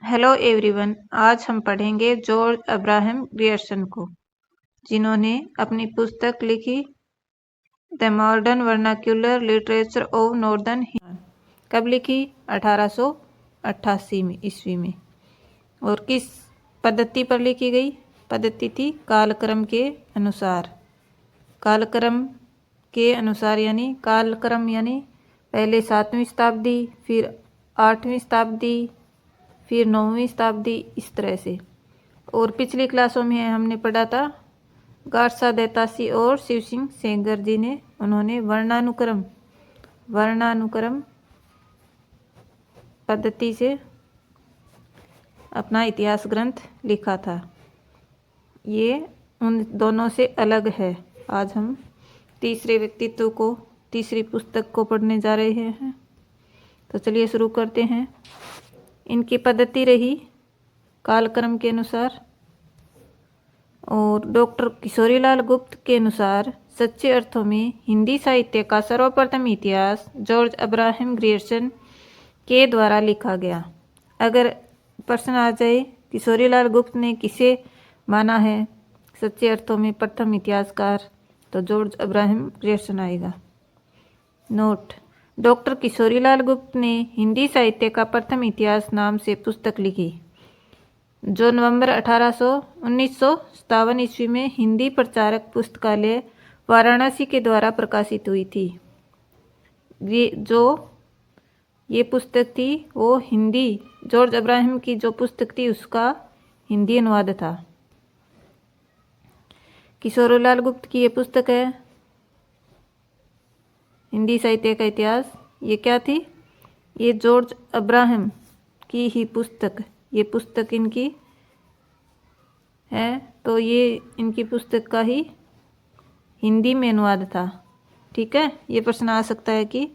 Hello everyone. आज हम पढ़ेंगे जॉर्ज अब्राहम ग्रियर्सन को, जिन्होंने अपनी पुस्तक लिखी the modern vernacular literature of northern Hindustan. कब लिखी? 1888 में ईस्वी में। और किस पद्धति पर लिखी गई? पद्धति थी कालक्रम के अनुसार। कालक्रम के अनुसार यानी कालक्रम यानी पहले 7वीं शताब्दी, फिर 8वीं शताब्दी, फिर 9वीं शताब्दी, इस तरह से। और पिछली क्लासों में हमने पढ़ा था गारसा देतासी और शिव सिंह सेंगर जी ने, उन्होंने वर्णानुक्रम पद्धति से अपना इतिहास ग्रंथ लिखा था। ये उन दोनों से अलग है। आज हम तीसरे व्यक्तित्व को, तीसरी पुस्तक को पढ़ने जा रहे हैं। तो चलिए शुरू करते हैं। इनकी पद्धति रही कालक्रम के अनुसार। और डॉक्टर किशोरीलाल गुप्त के अनुसार सच्चे अर्थों में हिंदी साहित्य का सर्वप्रथम इतिहास जॉर्ज अब्राहम ग्रियर्सन के द्वारा लिखा गया। अगर प्रश्न आ जाए किशोरीलाल गुप्त ने किसे माना है सच्चे अर्थों में प्रथम इतिहासकार, तो जॉर्ज अब्राहम ग्रियर्सन आएगा। नोट: डॉक्टर किशोरीलाल गुप्त ने हिंदी साहित्य का प्रथम इतिहास नाम से पुस्तक लिखी, जो नवंबर 1957 ईस्वी में हिंदी प्रचारक पुस्तकालय वाराणसी के द्वारा प्रकाशित हुई थी। जो ये पुस्तक थी वो हिंदी, जॉर्ज अब्राहम की जो पुस्तक थी उसका हिंदी अनुवाद था। किशोरीलाल गुप्त की ये पुस्तक है हिंदी साहित्य का इतिहास। ये क्या थी? ये जॉर्ज अब्राहम की ही पुस्तक, ये पुस्तक इनकी है, तो ये इनकी पुस्तक का ही हिंदी में अनुवाद था। ठीक है, ये प्रश्न आ सकता है कि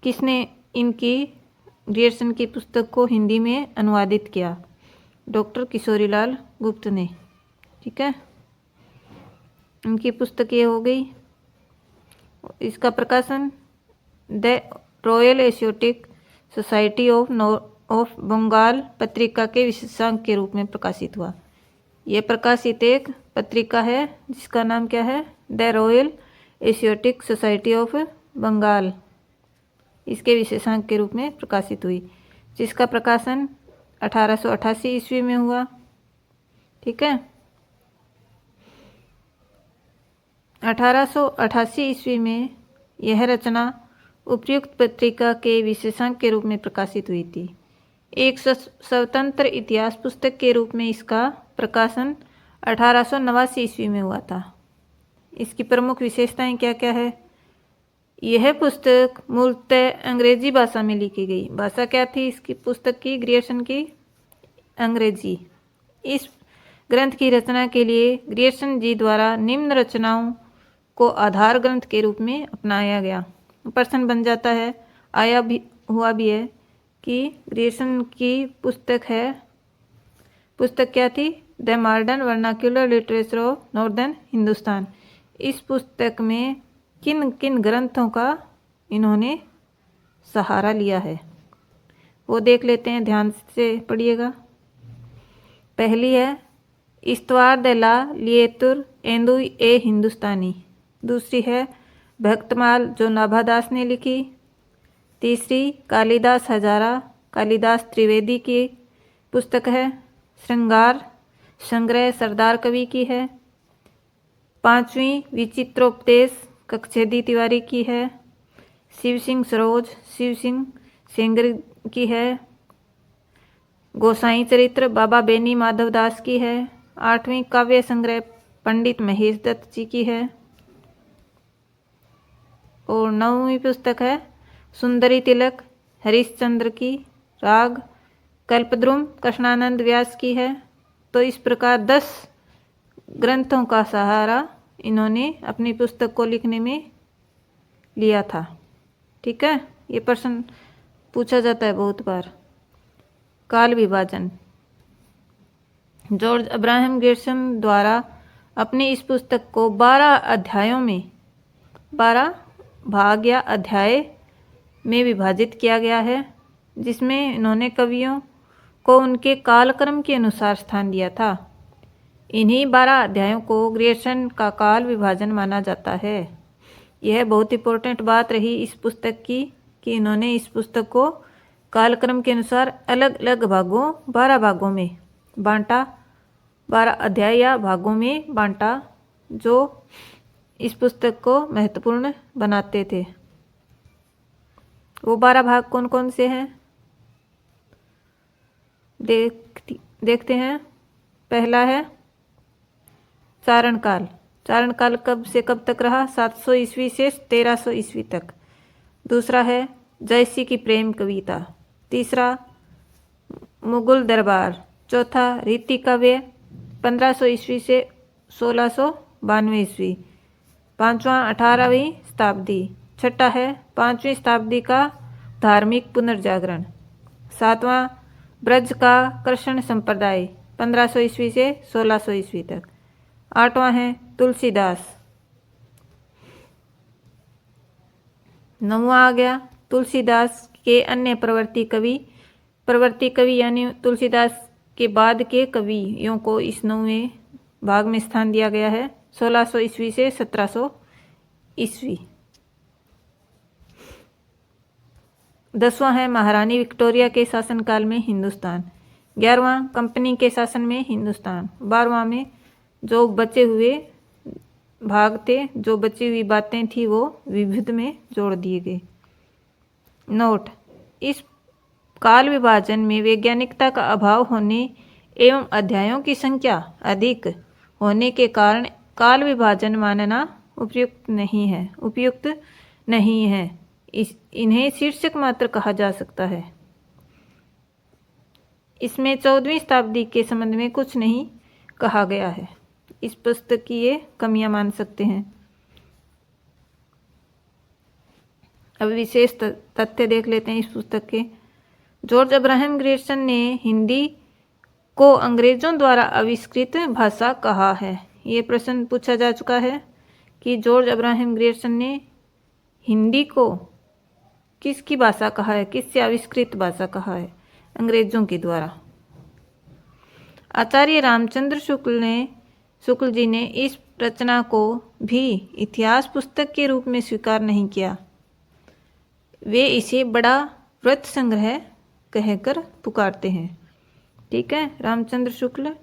किसने इनकी ग्रियर्सन की पुस्तक को हिंदी में अनुवादित किया? डॉक्टर किशोरीलाल गुप्त ने। ठीक है, इनकी पुस्तक ये हो गई। इसका प्रकाशन the Royal Asiatic Society of Bengal पत्रिका के विशेषांक के रूप में प्रकाशित हुआ। यह प्रकाशित एक पत्रिका है जिसका नाम क्या है? The Royal Asiatic Society of Bengal, इसके विशेषांक के रूप में प्रकाशित हुई, जिसका प्रकाशन 1888 ईस्वी में हुआ। ठीक है, 1888 ईस्वी में यह रचना उपर्युक्त पत्रिका के विशेषांक के रूप में प्रकाशित हुई थी। एक स्वतंत्र इतिहास पुस्तक के रूप में इसका प्रकाशन 1889 ईस्वी में हुआ था। इसकी प्रमुख विशेषताएं क्या क्या है? यह पुस्तक मूलतः अंग्रेजी भाषा में लिखी गई। भाषा क्या थी इसकी पुस्तक की, ग्रियर्सन की? अंग्रेजी। इस ग्रंथ की रचना के लिए ग्रियर्सन जी द्वारा निम्न रचनाओं को आधार ग्रंथ के रूप में अपनाया गया। प्रश्न बन जाता है, हुआ भी है कि ग्रियर्सन की पुस्तक है, पुस्तक क्या थी? The modern vernacular literature of northern Hindustan. इस पुस्तक में किन किन ग्रंथों का इन्होंने सहारा लिया है वो देख लेते हैं, ध्यान से पढ़िएगा। पहली है इस्तवार द ला लिएतुर एंदु ए हिंदुस्तानी। दूसरी है भक्तमाल जो नाभादास ने लिखी। तीसरी कालिदास हजारा, कालिदास त्रिवेदी की पुस्तक है। श्रृंगार संग्रह सरदार कवि की है। पांचवी विचित्रोपदेश कक्षेदी तिवारी की है। शिव सिंह सरोज शिव सिंह सेंगर की है। गोसाई चरित्र बाबा बेनी माधव दास की है। आठवीं काव्य संग्रह पंडित महेश दत्त जी की है। और नौवीं पुस्तक है सुंदरी तिलक हरिश्चंद्र की। राग कल्पद्रुम कृष्णानंद व्यास की है। तो इस प्रकार 10 ग्रंथों का सहारा इन्होंने अपनी पुस्तक को लिखने में लिया था। ठीक है, ये प्रश्न पूछा जाता है बहुत बार। काल विभाजन। जॉर्ज अब्राहम ग्रियर्सन द्वारा अपनी इस पुस्तक को 12 अध्यायों में, 12 भाग या अध्याय में विभाजित किया गया है, जिसमें इन्होंने कवियों को उनके कालक्रम के अनुसार स्थान दिया था। इन्हीं 12 अध्यायों को ग्रियर्सन का काल विभाजन माना जाता है। यह बहुत इंपॉर्टेंट बात रही इस पुस्तक की कि इन्होंने इस पुस्तक को कालक्रम के अनुसार अलग अलग भागों 12 भागों में बांटा, 12 अध्याय या भागों में बांटा, जो इस पुस्तक को महत्वपूर्ण बनाते थे। वो 12 भाग कौन कौन से हैं देखते हैं। पहला है चारण काल। चारण काल कब से कब तक रहा? 700 ईस्वी से 1300 ईस्वी तक। दूसरा है जयसी की प्रेम कविता। तीसरा मुगल दरबार। चौथा रीति काव्य 1500 ईस्वी से 1692 ईस्वी। पांचवा 18वीं शताब्दी। छठा है 5वीं शताब्दी का धार्मिक पुनर्जागरण। सातवां ब्रज का कृष्ण संप्रदाय 1500 ईस्वी से 1600 ईस्वी तक। आठवां है तुलसीदास। नौवां आ गया तुलसीदास के अन्य प्रवर्ती कवि यानी तुलसीदास के बाद के कवियों को इस 9वें भाग में स्थान दिया गया है, 1600 ईस्वी से 1700 ईस्वी। 10वां है महारानी विक्टोरिया के शासनकाल में हिंदुस्तान। 11वां कंपनी के शासन में हिंदुस्तान। 12वां में जो बचे हुए भाग थे, जो बची हुई बातें थी, वो विविध में जोड़ दिए गए। नोट: इस काल विभाजन में वैज्ञानिकता का अभाव होने एवं अध्यायों की संख्या अधिक होने के कारण काल विभाजन मानना उपयुक्त नहीं है। इन्हें शीर्षक मात्र कहा जा सकता है। इसमें 14वीं शताब्दी के संबंध में कुछ नहीं कहा गया है। इस पुस्तक की ये कमियां मान सकते हैं। अब विशेष तथ्य देख लेते हैं इस पुस्तक के। जॉर्ज अब्राहम ग्रियर्सन ने हिंदी को अंग्रेजों द्वारा आविष्कृत भाषा कहा है। ये प्रश्न पूछा जा चुका है कि जॉर्ज अब्राहम ग्रियर्सन ने हिंदी को किसकी भाषा कहा है, किससे आविष्कृत भाषा कहा है? अंग्रेजों के द्वारा। आचार्य रामचंद्र शुक्ल जी ने इस रचना को भी इतिहास पुस्तक के रूप में स्वीकार नहीं किया। वे इसे बड़ा व्रत संग्रह कहकर पुकारते हैं। ठीक है, रामचंद्र शुक्ल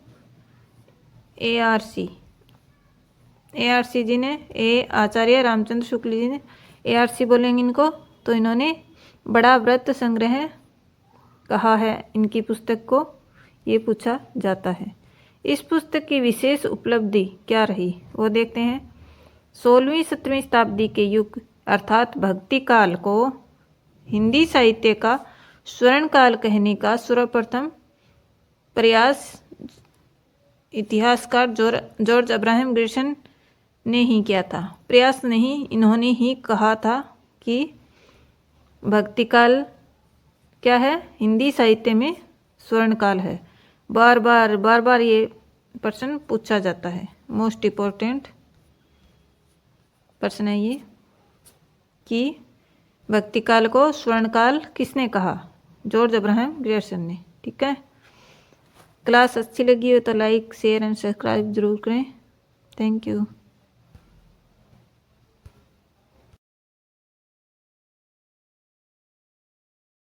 ARC जी ने, आचार्य रामचंद्र शुक्ल जी ने ARC बोलेंगे इनको, तो इन्होंने बड़ा व्रत संग्रह कहा है इनकी पुस्तक को, ये पूछा जाता है। इस पुस्तक की विशेष उपलब्धि क्या रही वो देखते हैं। 16वीं-17वीं शताब्दी के युग अर्थात भक्ति काल को हिंदी साहित्य का स्वर्ण काल कहने का सर्वप्रथम प्रयास इतिहासकार जॉर्ज अब्राहम ग्रियर्सन ने ही किया था। प्रयास नहीं, इन्होंने ही कहा था कि भक्ति काल क्या है, हिंदी साहित्य में स्वर्ण काल है। बार बार ये प्रश्न पूछा जाता है। मोस्ट इम्पोर्टेंट प्रश्न है ये कि भक्ति काल को स्वर्ण काल किसने कहा? जॉर्ज अब्राहम ग्रियर्सन ने। ठीक है, क्लास अच्छी लगी हो तो लाइक, शेयर एंड सब्सक्राइब जरूर करें। Thank you.